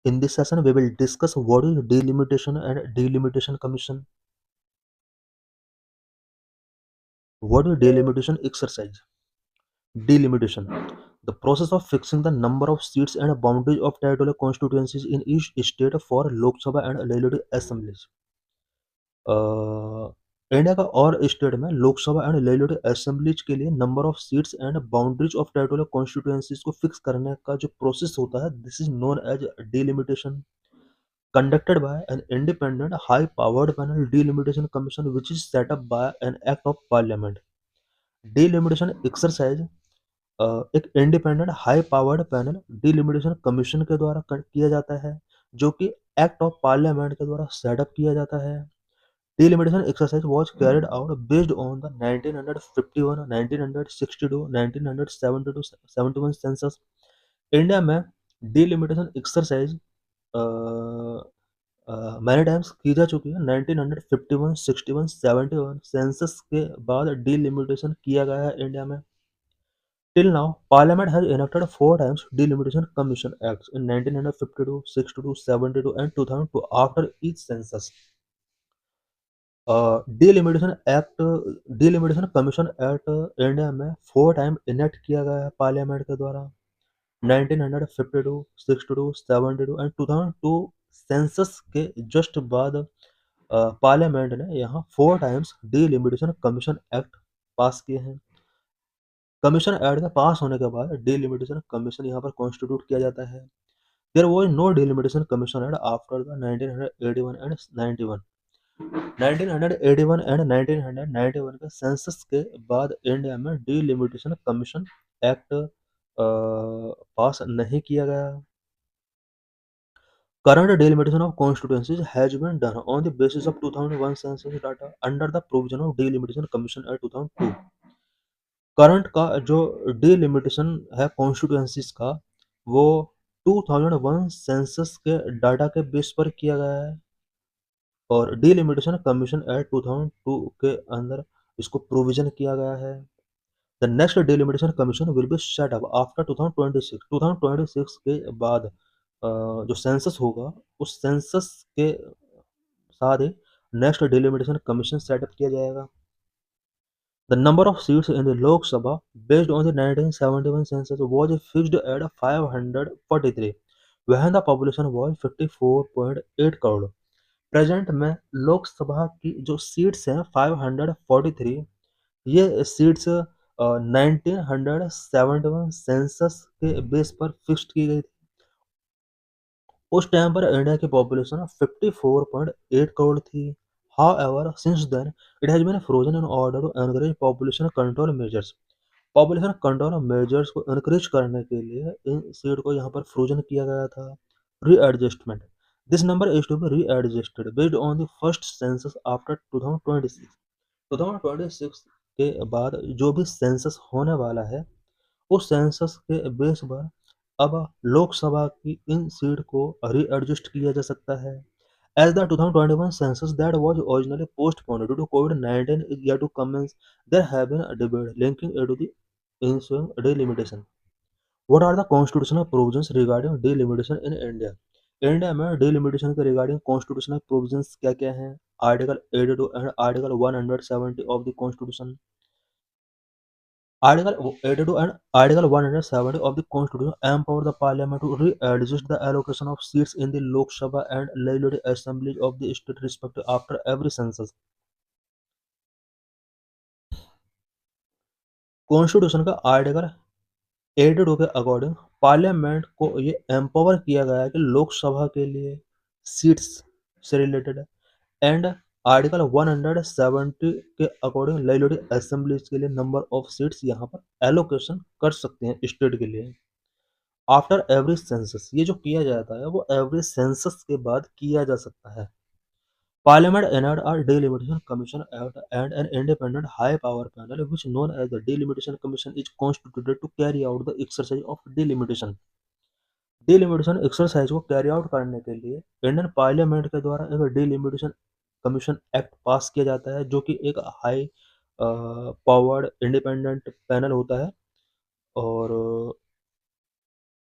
In this session, we will discuss what is delimitation and delimitation commission. What is delimitation exercise? Delimitation, the process of fixing the number of seats and boundaries of territorial constituencies in each state for Lok Sabha and legislative assemblies. India का और state में Lok Sabha and legislative assemblies के लिए number of seats and boundaries of territorial constituencies को fix करने का जो process होता है, this is known as delimitation, conducted by an independent high-powered panel delimitation commission which is set up by an act of parliament. Delimitation exercise एक independent high powered panel delimitation commission के द्वारा किया जाता है, जो कि एक्ट ऑफ पार्लियामेंट के द्वारा सेटअप किया जाता है. Delimitation exercise was carried out based on the 1951, 1962, 1972, 71 census. India में डिलिमिटेशन एक्सरसाइज मैनी टाइम्स की जा चुकी है. 1951, 61, 71 सेंसस के बाद डिलिमिटेशन किया गया है इंडिया में. Till now parliament has enacted 4 times delimitation commission acts in 1952, 62, 72 and 2002 after each census. Delimitation commission act India में 4 टाइम इनेक्ट किया गया है पार्लियामेंट के द्वारा. 1952, 62, 72 एंड 2002 सेंसस के जस्ट बाद पार्लियामेंट ने यहाँ 4 टाइम्स डिलिमिटेशन कमीशन एक्ट पास किए हैं. कमीशन एक्ट के पास होने के बाद डिलिमिटेशन कमीशन यहाँ पर कॉन्स्टिट्यूट किया जाता है. There was no delimitation commission act after the 1981 and 91. 1981 and 1991 के सेंसस के बाद इंडिया में डिलिमिटेशन कमीशन एक्ट पास नहीं किया गया. Current delimitation of constituencies has been done on the basis of 2001 census data under the provision of Delimitation Commission Act 2002. Current का जो delimitation है कॉन्स्टिट्यूएंसीज का, वो 2001 सेंसस के डाटा के बेस पर किया गया है और डिलिमिटेशन कमीशन एक्ट 2002 के अंदर इसको प्रोविजन किया गया है. The next delimitation commission will be set up after 2026. 2026 के बाद जो सेंसस होगा उस सेंसस के साथ ही नेक्स्ट डिलिमिटेशन कमीशन सेटअप किया जाएगा. The number of seats in the Lok Sabha based on the 1971 census was fixed at 543 when the population was 54.8 crore. Present में लोकसभा की जो सीट्स हैं 543, ये सीट्स 1971 सेंसस के बेस पर फिक्स्ड की गई थी. उस टाइम पर इंडिया की पॉपुलेशन 54.8 करोड़ थी. However, since then, it has been frozen in order to encourage population control measures. Population control measures को इनक्रीज करने के लिए इन सीट को यहाँ पर फ्रोजन किया गया था. Readjustment, this number is to be readjusted based on the first census after 2026. 2026 के बाद जो भी सेंसस होने वाला है उस सेंसस के बेस पर अब लोकसभा की इन सीट को रीएडजस्ट किया जा सकता है. As the 2021 census that was originally postponed due to COVID-19 is yet to commence, there have been a debate linking it to the ensuing delimitation. What are the constitutional provisions regarding delimitation in India? India में delimitation के regarding constitutional provisions क्या क्या हैं? Article 82 and article 170 of the constitution. Article 82 and Article 170 of the Constitution empower the Parliament to readjust the allocation of seats in the Lok Sabha and legislative assemblies of the state respective after every census. Constitution का article 82 के according parliament को ये empower किया गया है कि लोकसभा के लिए सीट्स से रिलेटेड है, एंड आर्टिकल 170 के अकॉर्डिंग लेजिस्लेटिव असेंबलीज के लिए नंबर ऑफ सीट्स यहाँ पर एलोकेशन कर सकते हैं स्टेट के लिए आफ्टर एवरी सेंसस. ये जो किया जाता है वो एवरी सेंसस के बाद किया जा सकता है. Parliament enacted a delimitation commission act and an independent high power panel which known as the delimitation commission is constituted to carry out the exercise of delimitation. Delimitation exercise को carry out करने के लिए Indian parliament के द्वारा एक delimitation commission act पास किया जाता है, जो कि एक हाई पावर्ड इंडिपेंडेंट पैनल होता है और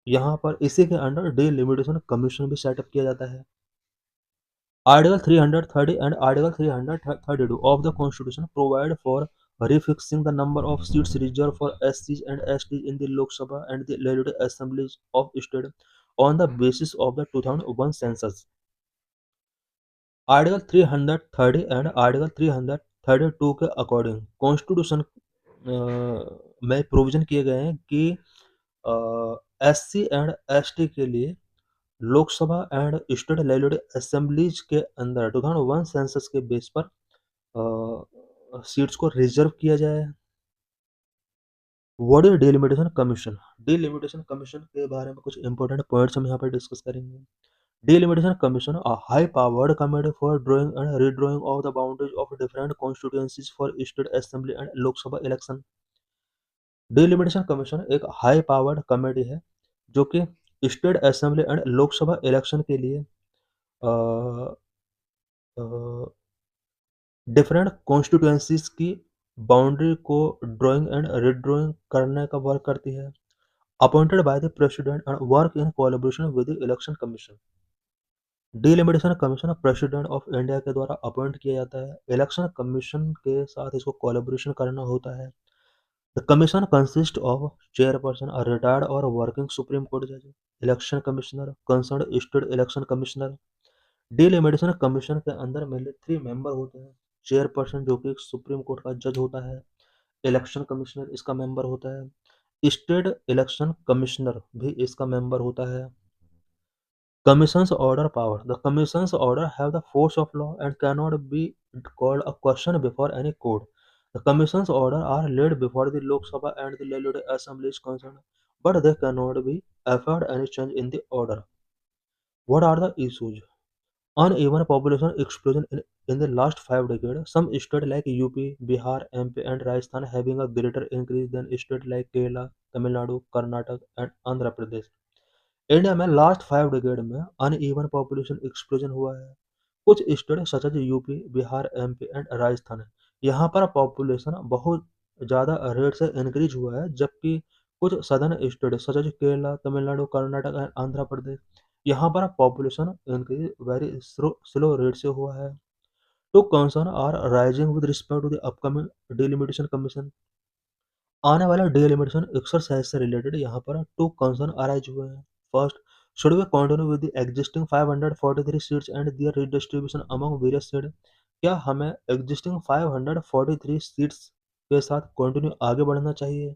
यहाँ पर इसी के अंडर डिलिमिटेशन कमीशन भी सेटअप किया जाता है। Article 330 and Article 332 of the Constitution provide for refixing the number of seats reserved for SCs and STs in the Lok Sabha and the Legislative Assemblies of State on the basis of the 2001 census. Article 330 and article 332 के according constitution में provision किए गए हैं कि SC and ST के लिए Lok Sabha and state legislative assemblies के अंदर 2001 सेंसस के बेस पर सीट्स को रिजर्व किया जाए। What is delimitation commission? Delimitation commission के बारे में कुछ इंपॉर्टेंट पॉइंट्स हम यहाँ पर डिस्कस करेंगे। Delimitation Commission, a high-powered committee for drawing and redrawing of the boundaries of different constituencies for state assembly and Lok Sabha election. Delimitation Commission एक high powered committee है जो कि state assembly and Lok Sabha election के लिए different constituencies की boundary को drawing and रीड्राइंग करने का वर्क करती है। Appointed by the president and work in collaboration with the election commission. Delimitation commission president of India के द्वारा अपॉइंट किया जाता है। इलेक्शन कमीशन के साथ इसको कोलैबोरेशन करना होता है। The commission consist of chairperson, a retired और वर्किंग सुप्रीम कोर्ट जज, election commissioner, concern state election commissioner. Delimitation commission के अंदर मेनली 3 मेंबर होते हैं। चेयरपर्सन जो कि सुप्रीम कोर्ट का जज होता है, इलेक्शन कमिश्नर इसका मेंबर होता है, स्टेट इलेक्शन कमिश्नर भी इसका मेंबर होता है। Commission's order power. The Commission's order have the force of law and cannot be called a question before any court. The Commission's order are laid before the Lok Sabha and the Legislative Assembly is concerned, but they cannot be afford any change in the order. What are the issues? Uneven population explosion in the last 5 decades. Some states like UP, Bihar, MP, and Rajasthan having a greater increase than states like Kerala, Tamil Nadu, Karnataka, and Andhra Pradesh. India में last 5 decade में uneven population explosion हुआ है। कुछ state such as UP, Bihar, MP and Rajasthan है, यहाँ पर population बहुत ज़्यादा रेट से इंक्रीज हुआ है, जबकि कुछ southern state such as Kerala, Tamil Nadu, Karnataka and Andhra Pradesh, यहाँ पर population increase very slow rate से हुआ है। Two concern are rising with respect to the upcoming delimitation commission. आने वाला डिलिमिटेशन एक्सरसाइज से रिलेटेड यहाँ पर 2 कंसर्न अराइज हुए हैं। First, should we continue with the existing 543 seats and their redistribution among various state? क्या हमें एग्जिस्टिंग 543 सीट्स के साथ कंटिन्यू आगे बढ़ना चाहिए?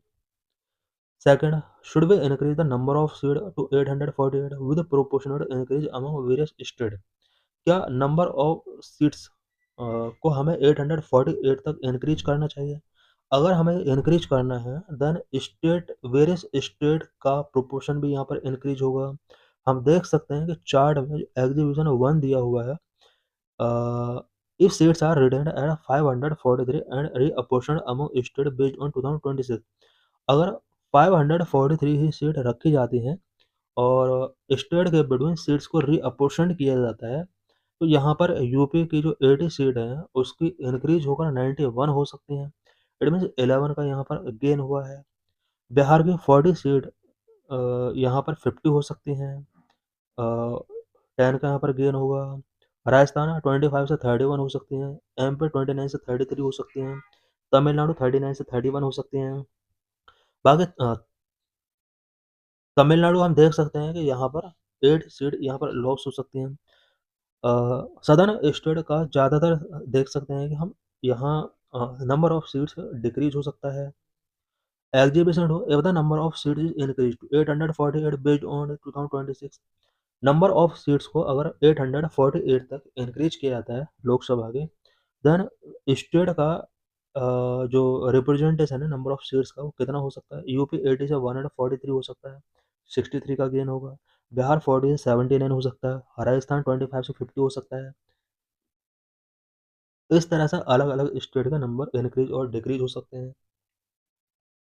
Second, should we increase the number of seat to 848 with proportional increase among various state? क्या number of seats को हमें 848 तक इंक्रीज करना चाहिए? अगर हमें इंक्रीज करना है देन स्टेट वेरियस स्टेट का प्रोपोर्शन भी यहाँ पर इंक्रीज होगा। हम देख सकते हैं कि चार्ट में एग्जीबिशन 1 दिया हुआ है। If seats are retained at 543 and reapportioned among state based on 2026, अगर 543 ही सीट रखी जाती हैं और स्टेट के बिटवीन सीट्स को रीअपोर्शनड किया जाता है, तो यहाँ पर यूपी की जो 80 सीट है उसकी इंक्रीज होकर 91 हो सकती हैं। इट मीन्स 11 का यहाँ पर गेन हुआ है। बिहार की 40 सीट यहाँ पर 50 हो सकती हैं। 10 का यहाँ पर गेन होगा। राजस्थान 25 से 31 हो सकती हैं। एमपी 29 से 33 हो सकती हैं। तमिलनाडु 39 से 31 हो सकती हैं। बाकी तमिलनाडु हम देख सकते हैं कि यहाँ पर 8 सीट यहाँ पर लॉस हो सकती हैं। सदर्न स्टेट का ज़्यादातर देख सकते हैं कि हम यहाँ नंबर ऑफ सीट्स डिक्रीज हो सकता है। Exhibition हो if the number of seats is increased to 848 based on 2026, number of seats को अगर 848 तक इंक्रीज किया जाता है लोकसभा के, देन स्टेट का जो रिप्रेजेंटेशन है नंबर ऑफ सीट्स का वो कितना हो सकता है? यूपी 80 से 143 हो सकता है, 63 का गेन होगा। बिहार 40 से 79 हो सकता है। राजस्थान 25 से 50 हो सकता है। इस तरह से अलग अलग स्टेट का नंबर इंक्रीज और डिक्रीज हो सकते हैं।